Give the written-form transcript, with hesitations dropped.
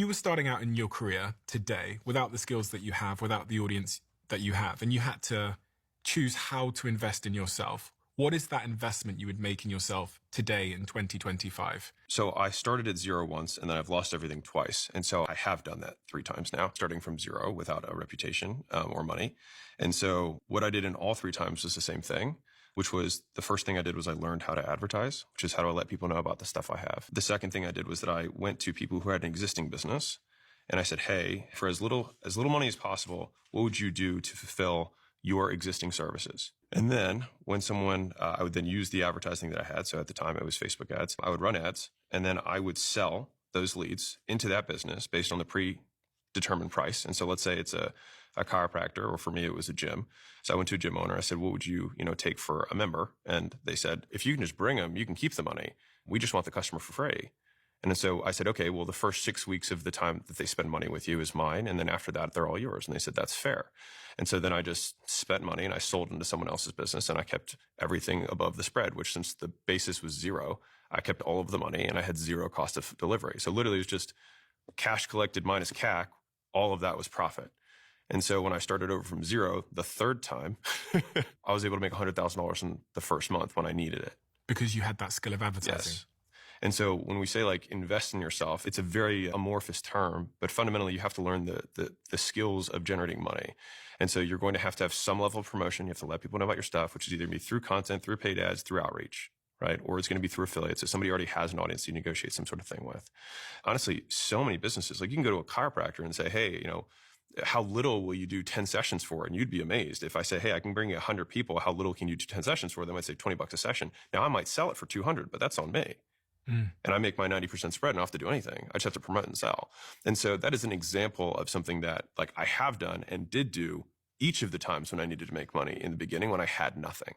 you were starting out in your career today without the skills that you have, without the audience that you have, and you had to choose how to invest in yourself, what is that investment you would make in yourself today in 2025? So I started at zero once and then I've lost everything twice. And so I have done that 3 times now, starting from zero without a reputation or money. And so what I did in all 3 times was the same thing, which was the first thing I did was I learned how to advertise, which is how do I let people know about the stuff I have. The second thing I did was that I went to people who had an existing business and I said, hey, for as little money as possible, what would you do to fulfill your existing services? And then when someone, I would then use the advertising that I had. So at the time it was Facebook ads. I would run ads and then I would sell those leads into that business based on the predetermined price. And so let's say it's a chiropractor, or for me, it was a gym. So I went to a gym owner. I said, what would you, take for a member? And they said, if you can just bring them, you can keep the money. We just want the customer for free. And so I said, okay, well, the first 6 weeks of the time that they spend money with you is mine. And then after that, they're all yours. And they said, that's fair. And so then I just spent money and I sold into someone else's business and I kept everything above the spread, which since the basis was zero, I kept all of the money and I had zero cost of delivery. So literally it was just cash collected minus CAC. All of that was profit. And so when I started over from zero, the third time, I was able to make $100,000 in the first month when I needed it. Because you had that skill of advertising. Yes. And so when we say invest in yourself, it's a very amorphous term, but fundamentally you have to learn the skills of generating money. And so you're going to have some level of promotion. You have to let people know about your stuff, which is either going to be through content, through paid ads, through outreach, right? Or it's going to be through affiliates. So somebody already has an audience you negotiate some sort of thing with. Honestly, so many businesses, you can go to a chiropractor and say, hey, how little will you do 10 sessions for? And you'd be amazed. If I say, hey, I can bring you 100 people, how little can you do 10 sessions for? They might say $20 a session. Now I might sell it for 200, but that's on me. And I make my 90% spread and I don't have to do anything. I just have to promote and sell. And so that is an example of something that I have done and did do each of the times when I needed to make money in the beginning when I had nothing.